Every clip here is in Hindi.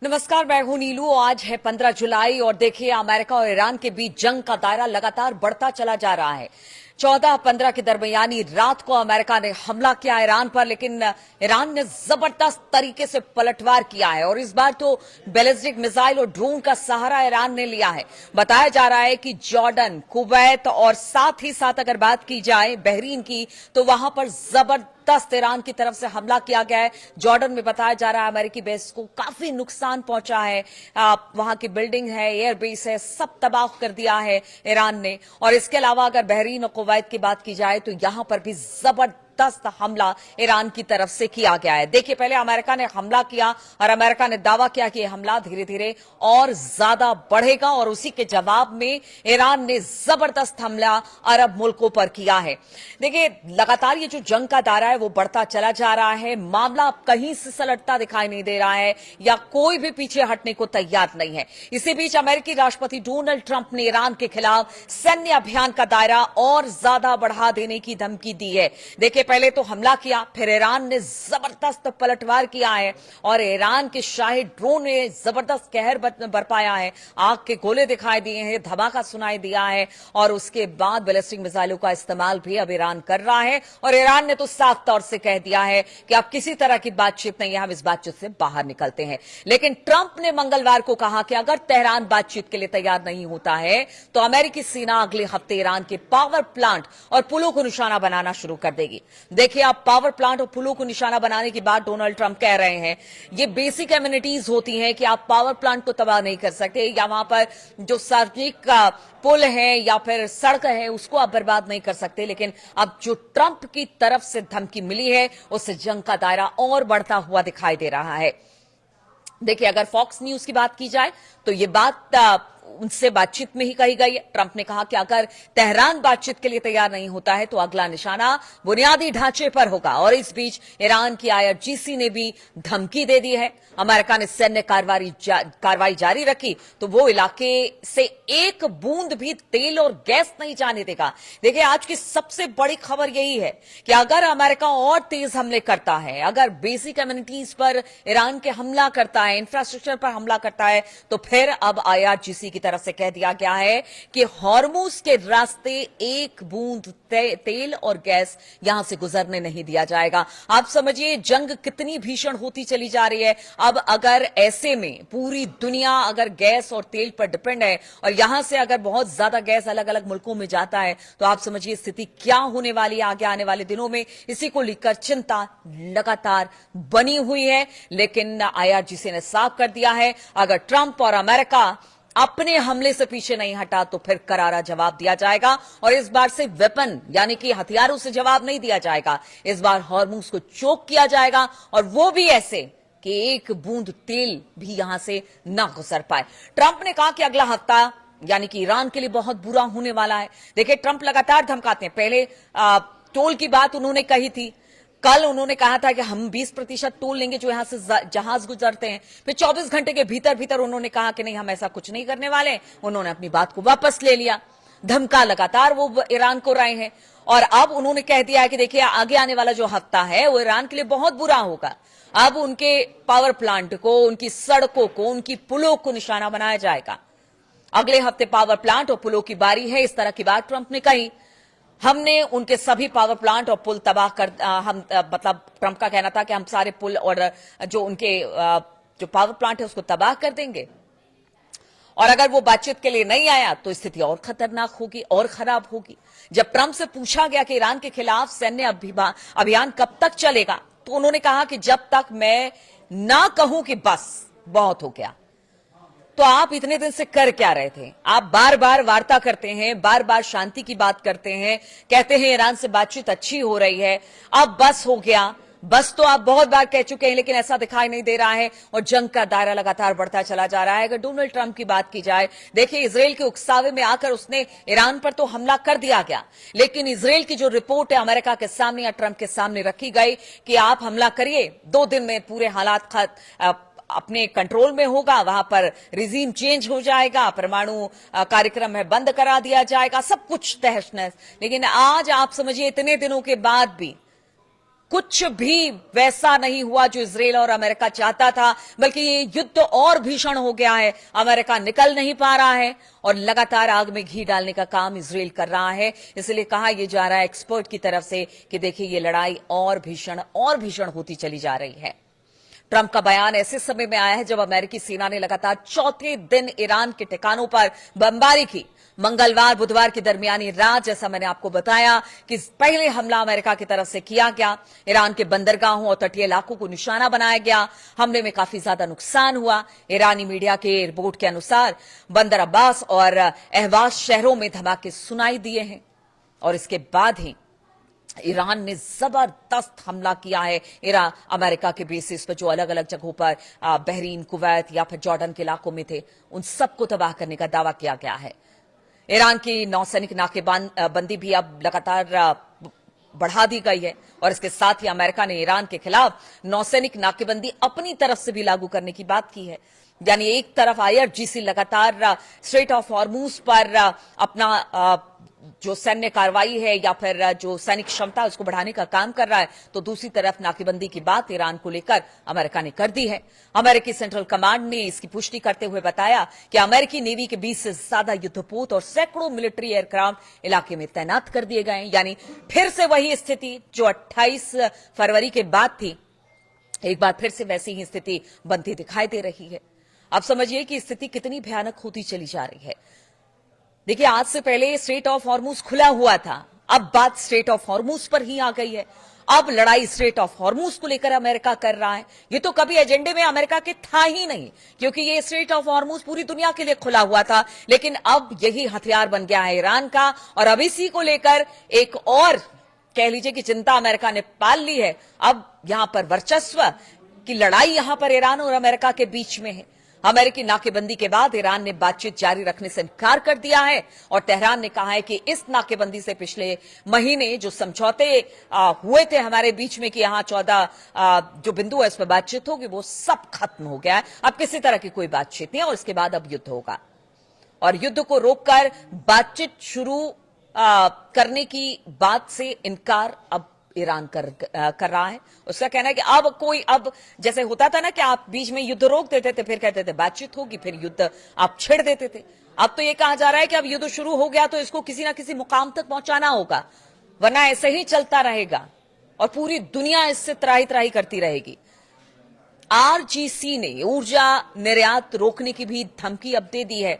नमस्कार, मैं हूं नीलू। आज है 15 जुलाई और देखिए अमेरिका और ईरान के बीच जंग का दायरा लगातार बढ़ता चला जा रहा है। 14-15 के दरमियानी रात को अमेरिका ने हमला किया ईरान पर, लेकिन ईरान ने जबरदस्त तरीके से पलटवार किया है और इस बार तो बैलिस्टिक मिसाइल और ड्रोन का सहारा ईरान ने लिया है। बताया जा रहा है कि जॉर्डन, कुवैत और साथ ही साथ अगर बात की जाए बहरीन की, तो वहां पर जबरदस्त ईरान की तरफ से हमला किया गया है। जॉर्डन में बताया जा रहा है अमेरिकी बेस को काफी नुकसान पहुंचा है। वहां की बिल्डिंग है, एयरबेस है, सब तबाह कर दिया है ईरान ने। और इसके अलावा अगर बहरीन और कुवैत की बात की जाए तो यहां पर भी जबरदस्त हमला ईरान की तरफ से किया गया है। देखिए, पहले अमेरिका ने हमला किया और अमेरिका ने दावा किया कि यह हमला धीरे धीरे और ज्यादा बढ़ेगा और उसी के जवाब में ईरान ने जबरदस्त हमला अरब मुल्कों पर किया है। देखिए, लगातार ये जो जंग का दायरा है वो बढ़ता चला जा रहा है। मामला अब कहीं से सलटता दिखाई नहीं दे रहा है या कोई भी पीछे हटने को तैयार नहीं है। इसी बीच अमेरिकी राष्ट्रपति डोनाल्ड ट्रंप ने ईरान के खिलाफ सैन्य अभियान का दायरा और ज्यादा बढ़ा देने की धमकी दी है। देखिए, पहले तो हमला किया, फिर ईरान ने जबरदस्त पलटवार किया है और ईरान के शाही ड्रोन ने जबरदस्त कहर बरपाया है। आग के गोले दिखाई दिए हैं, धमाका सुनाई दिया है और उसके बाद बैलिस्टिक मिसाइलों का इस्तेमाल भी अब ईरान कर रहा है। और ईरान ने तो साफ तौर से कह दिया है कि अब किसी तरह की बातचीत नहीं है, हम इस बातचीत से बाहर निकलते हैं। लेकिन ट्रंप ने मंगलवार को कहा कि अगर तेहरान बातचीत के लिए तैयार नहीं होता है तो अमेरिकी सेना अगले हफ्ते ईरान के पावर प्लांट और पुलों को निशाना बनाना शुरू कर देगी। देखिए, आप पावर प्लांट और पुलों को निशाना बनाने की बात डोनाल्ड ट्रंप कह रहे हैं। ये बेसिक एमिनिटीज होती हैं कि आप पावर प्लांट को तबाह नहीं कर सकते या वहां पर जो सार्वजनिक पुल है या फिर सड़क है उसको आप बर्बाद नहीं कर सकते। लेकिन अब जो ट्रंप की तरफ से धमकी मिली है उससे जंग का दायरा और बढ़ता हुआ दिखाई दे रहा है। देखिए, अगर फॉक्स न्यूज की बात की जाए तो ये बात उनसे बातचीत में ही कही गई है। ट्रंप ने कहा कि अगर तेहरान बातचीत के लिए तैयार नहीं होता है तो अगला निशाना बुनियादी ढांचे पर होगा। और इस बीच ईरान की आईआरजीसी ने भी धमकी दे दी है। अमेरिका ने सैन्य कार्रवाई जारी रखी तो वो इलाके से एक बूंद भी तेल और गैस नहीं जाने देगा। देखिए, आज की सबसे बड़ी खबर यही है कि अगर अमेरिका और तेज हमले करता है, अगर बेसिक कम्युनिटीज पर ईरान के हमला करता है, इंफ्रास्ट्रक्चर पर हमला करता है, तो फिर अब आईआरजीसी की तरफ से कह दिया गया है कि हॉर्मुज के रास्ते एक बूंद तेल और गैस यहां से गुजरने नहीं दिया जाएगा। आप समझिए जंग कितनी भीषण होती चली जा रही है। अब अगर ऐसे में पूरी दुनिया अगर गैस और तेल पर डिपेंड है और यहां से अगर बहुत ज्यादा गैस अलग अलग मुल्कों में जाता है तो आप समझिए स्थिति क्या होने वाली है आगे आने वाले दिनों में। इसी को लेकर चिंता लगातार बनी हुई है। लेकिन आईआरजीसी ने साफ कर दिया है अगर ट्रंप और अमेरिका अपने हमले से पीछे नहीं हटा तो फिर करारा जवाब दिया जाएगा। और इस बार से वेपन यानी कि हथियारों से जवाब नहीं दिया जाएगा। इस बार हॉर्मुज को चोक किया जाएगा और वो भी ऐसे कि एक बूंद तेल भी यहां से ना गुजर पाए। ट्रंप ने कहा कि अगला हफ्ता यानी कि ईरान के लिए बहुत बुरा होने वाला है। देखिए, ट्रंप लगातार धमकाते हैं। पहले टोल की बात उन्होंने कही थी। कल उन्होंने कहा था कि हम 20% टोल लेंगे जो यहां से जहाज गुजरते हैं। फिर 24 घंटे के भीतर भीतर उन्होंने कहा कि नहीं, हम ऐसा कुछ नहीं करने वाले। उन्होंने अपनी बात को वापस ले लिया। धमका लगातार वो ईरान को रहे हैं और अब उन्होंने कह दिया है कि देखिए, आगे आने वाला जो हफ्ता है वो ईरान के लिए बहुत बुरा होगा। अब उनके पावर प्लांट को, उनकी सड़कों को, उनकी पुलों को निशाना बनाया जाएगा। अगले हफ्ते पावर प्लांट और पुलों की बारी है, इस तरह की बात ट्रंप ने कही। हमने उनके सभी पावर प्लांट और पुल तबाह कर मतलब ट्रंप का कहना था कि हम सारे पुल और जो उनके जो पावर प्लांट है उसको तबाह कर देंगे। और अगर वो बातचीत के लिए नहीं आया तो स्थिति और खतरनाक होगी और खराब होगी। जब ट्रंप से पूछा गया कि ईरान के खिलाफ सैन्य अभियान कब तक चलेगा तो उन्होंने कहा कि जब तक मैं ना कहूं कि बस बहुत हो गया। तो आप इतने दिन से कर क्या रहे थे? आप बार बार वार्ता करते हैं, बार बार शांति की बात करते हैं, कहते हैं ईरान से बातचीत अच्छी हो रही है, अब बस हो गया। बस तो आप बहुत बार कह चुके हैं लेकिन ऐसा दिखाई नहीं दे रहा है और जंग का दायरा लगातार बढ़ता चला जा रहा है। अगर डोनाल्ड ट्रंप की बात की जाए, देखिए, इजराइल के उकसावे में आकर उसने ईरान पर तो हमला कर दिया गया, लेकिन इजराइल की जो रिपोर्ट है अमेरिका के सामने या ट्रंप के सामने रखी गई कि आप हमला करिए, 2 दिन में पूरे हालात अपने कंट्रोल में होगा, वहां पर रिजीम चेंज हो जाएगा, परमाणु कार्यक्रम है बंद करा दिया जाएगा, सब कुछ तहस नहस। लेकिन आज आप समझिए इतने दिनों के बाद भी कुछ भी वैसा नहीं हुआ जो इजराइल और अमेरिका चाहता था, बल्कि ये युद्ध और भीषण हो गया है। अमेरिका निकल नहीं पा रहा है और लगातार आग में घी डालने का काम इजराइल कर रहा है। इसलिए कहा यह जा रहा है एक्सपर्ट की तरफ से कि देखिए ये लड़ाई और भीषण होती चली जा रही है। ट्रंप का बयान ऐसे समय में आया है जब अमेरिकी सेना ने लगातार चौथे दिन ईरान के ठिकानों पर बमबारी की। मंगलवार बुधवार की दरमियानी रात, जैसा मैंने आपको बताया कि पहले हमला अमेरिका की तरफ से किया गया। ईरान के बंदरगाहों और तटीय इलाकों को निशाना बनाया गया। हमले में काफी ज्यादा नुकसान हुआ। ईरानी मीडिया के रिपोर्ट के अनुसार बंदर अब्बास और अहवाज शहरों में धमाके सुनाई दिए हैं और इसके बाद ही ईरान ने जबरदस्त हमला किया है अमेरिका के बेसिस पर जो अलग अलग जगहों पर बहरीन, कुवैत या फिर जॉर्डन के इलाकों में थे, उन सबको तबाह करने का दावा किया गया है। ईरान की नौसैनिक नाकेबंदी भी अब लगातार बढ़ा दी गई है और इसके साथ ही अमेरिका ने ईरान के खिलाफ नौसैनिक नाकेबंदी अपनी तरफ से भी लागू करने की बात की है। यानी एक तरफ IRGC लगातार स्ट्रेट ऑफ हॉर्मूज पर अपना जो सैन्य कार्रवाई है या फिर जो सैनिक क्षमता है उसको बढ़ाने का काम कर रहा है, तो दूसरी तरफ नाकेबंदी की बात ईरान को लेकर अमेरिका ने कर दी है। अमेरिकी सेंट्रल कमांड ने इसकी पुष्टि करते हुए बताया कि अमेरिकी नेवी के 20 से ज्यादा युद्धपोत और सैकड़ों मिलिट्री एयरक्राफ्ट इलाके में तैनात कर दिए गए हैं। यानी फिर से वही स्थिति जो 28 फरवरी के बाद थी, एक बार फिर से वैसी ही स्थिति बनती दिखाई दे रही है। अब समझिए कि स्थिति कितनी भयानक होती चली जा रही है। देखिए, आज से पहले स्ट्रेट ऑफ हॉर्मूज खुला हुआ था, अब बात स्ट्रेट ऑफ हॉर्मूज पर ही आ गई है। अब लड़ाई स्ट्रेट ऑफ हॉर्मूज को लेकर अमेरिका कर रहा है। ये तो कभी एजेंडे में अमेरिका के था ही नहीं, क्योंकि ये स्ट्रेट ऑफ हॉर्मूज पूरी दुनिया के लिए खुला हुआ था। लेकिन अब यही हथियार बन गया है ईरान का, और अब इसी को लेकर एक और कह लीजिए कि चिंता अमेरिका ने पाल ली है। अब यहां पर वर्चस्व की लड़ाई यहां पर ईरान और अमेरिका के बीच में है। अमेरिकी नाकेबंदी के बाद ईरान ने बातचीत जारी रखने से इनकार कर दिया है और तेहरान ने कहा है कि इस नाकेबंदी से पिछले महीने जो समझौते हुए थे हमारे बीच में कि यहां 14 जो बिंदु है इस पर बातचीत होगी, वो सब खत्म हो गया है। अब किसी तरह की कोई बातचीत नहीं है और इसके बाद अब युद्ध होगा। और युद्ध को रोककर बातचीत शुरू करने की बात से इनकार अब ईरान कर रहा है। उसका कहना है कि अब जैसे होता था ना कि आप बीच में युद्ध रोक देते थे, फिर कहते थे बातचीत होगी, फिर युद्ध आप छेड़ देते थे। अब तो ये कहा जा रहा है कि अब युद्ध शुरू हो गया तो इसको किसी ना किसी मुकाम तक पहुंचाना होगा, वरना ऐसे ही चलता रहेगा और पूरी दुनिया इससे त्राही त्राही करती रहेगी। IRGC ने ऊर्जा निर्यात रोकने की भी धमकी अब दे दी है।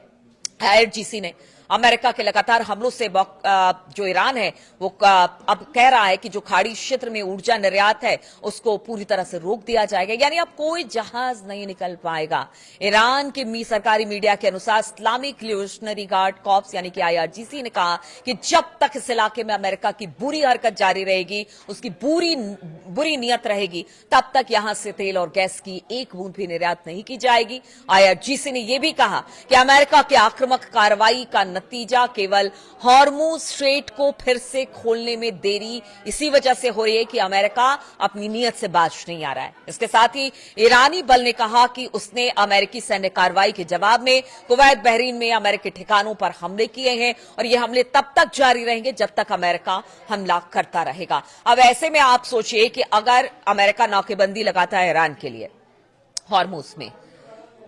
IRGC ने अमेरिका के लगातार हमलों से जो ईरान है वो अब कह रहा है कि जो खाड़ी क्षेत्र में ऊर्जा निर्यात है उसको पूरी तरह से रोक दिया जाएगा। यानी अब कोई जहाज नहीं निकल पाएगा। ईरान के सरकारी मीडिया के अनुसार इस्लामिक रिवोल्यूशनरी गार्ड कॉर्प्स यानी कि IRGC ने कहा कि जब तक इस इलाके में अमेरिका की बुरी हरकत जारी रहेगी, उसकी बुरी नीयत रहेगी, तब तक यहां से तेल और गैस की एक बूंद भी निर्यात नहीं की जाएगी। IRGC ने यह भी कहा कि अमेरिका की आक्रामक कार्रवाई का नतीजा केवल हॉर्मूज स्ट्रेट को फिर से खोलने में देरी इसी वजह से हो रही है कि अमेरिका अपनी नीयत से बाज नहीं आ रहा है। इसके साथ ही ईरानी बल ने कहा कि उसने अमेरिकी सैन्य कार्रवाई के जवाब में कुवैत, बहरीन में अमेरिकी ठिकानों पर हमले किए हैं और ये हमले तब तक जारी रहेंगे जब तक अमेरिका हमला करता रहेगा। अब ऐसे में आप सोचिए कि अगर अमेरिका नाकेबंदी लगाता है ईरान के लिए हॉर्मूज में,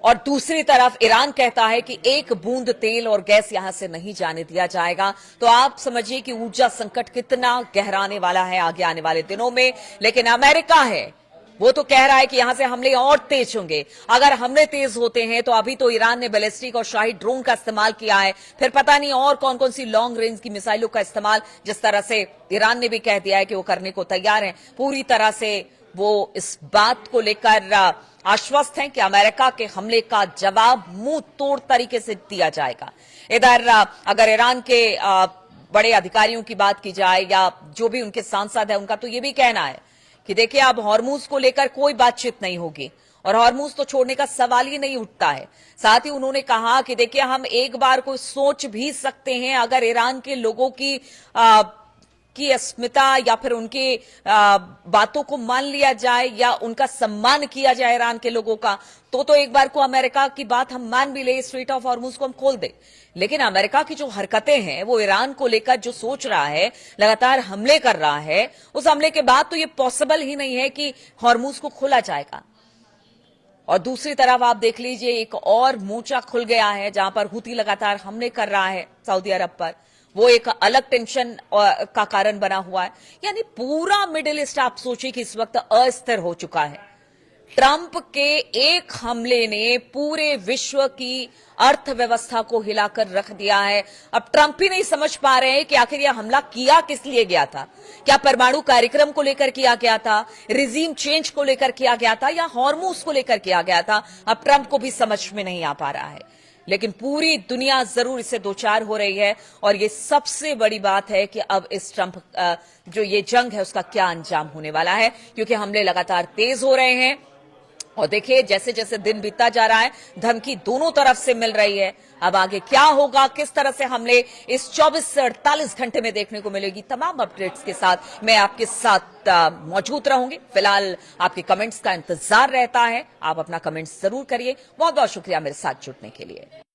और दूसरी तरफ ईरान कहता है कि एक बूंद तेल और गैस यहां से नहीं जाने दिया जाएगा, तो आप समझिए कि ऊर्जा संकट कितना गहराने वाला है आगे आने वाले दिनों में। लेकिन अमेरिका है वो तो कह रहा है कि यहां से हमले और तेज होंगे। अगर हमले तेज होते हैं तो अभी तो ईरान ने बैलिस्टिक और शाही ड्रोन का इस्तेमाल किया है, फिर पता नहीं और कौन कौन सी लॉन्ग रेंज की मिसाइलों का इस्तेमाल, जिस तरह से ईरान ने भी कह दिया है कि वो करने को तैयार है। पूरी तरह से वो इस बात को लेकर आश्वस्त हैं कि अमेरिका के हमले का जवाब मुंह तोड़ तरीके से दिया जाएगा। इधर अगर ईरान के बड़े अधिकारियों की बात की जाए या जो भी उनके सांसद है, उनका तो ये भी कहना है कि देखिए अब हॉर्मूज को लेकर कोई बातचीत नहीं होगी और हॉर्मूज तो छोड़ने का सवाल ही नहीं उठता है। साथ ही उन्होंने कहा कि देखिए हम एक बार को सोच भी सकते हैं अगर ईरान के लोगों की की अस्मिता या फिर उनके बातों को मान लिया जाए या उनका सम्मान किया जाए ईरान के लोगों का, तो एक बार को अमेरिका की बात हम मान भी ले, स्ट्रेट ऑफ हॉर्मुज को हम खोल दे। लेकिन अमेरिका की जो हरकतें हैं, वो ईरान को लेकर जो सोच रहा है, लगातार हमले कर रहा है, उस हमले के बाद तो ये पॉसिबल ही नहीं है कि हॉर्मुज को खोला जाएगा। और दूसरी तरफ आप देख लीजिए, एक और मोर्चा खुल गया है जहां पर हुती लगातार हमले कर रहा है सऊदी अरब पर। वो एक अलग टेंशन का कारण बना हुआ है। यानी पूरा मिडिल ईस्ट आप सोचिए कि इस वक्त अस्थिर हो चुका है। ट्रंप के एक हमले ने पूरे विश्व की अर्थव्यवस्था को हिलाकर रख दिया है। अब ट्रंप ही नहीं समझ पा रहे हैं कि आखिर यह हमला किया किस लिए गया था। क्या परमाणु कार्यक्रम को लेकर किया गया था, रिजीम चेंज को लेकर किया गया था, या हॉर्मूज को लेकर किया गया था? अब ट्रंप को भी समझ में नहीं आ पा रहा है। लेकिन पूरी दुनिया जरूर इससे दो चार हो रही है। और ये सबसे बड़ी बात है कि अब इस ट्रंप जो ये जंग है उसका क्या अंजाम होने वाला है, क्योंकि हमले लगातार तेज हो रहे हैं। और देखिए, जैसे जैसे दिन बीतता जा रहा है, धमकी दोनों तरफ से मिल रही है। अब आगे क्या होगा, किस तरह से हमले इस 24 से 48 घंटे में देखने को मिलेगी, तमाम अपडेट्स के साथ मैं आपके साथ मौजूद रहूंगी। फिलहाल आपके कमेंट्स का इंतजार रहता है। आप अपना कमेंट्स जरूर करिए। बहुत बहुत शुक्रिया मेरे साथ जुड़ने के लिए।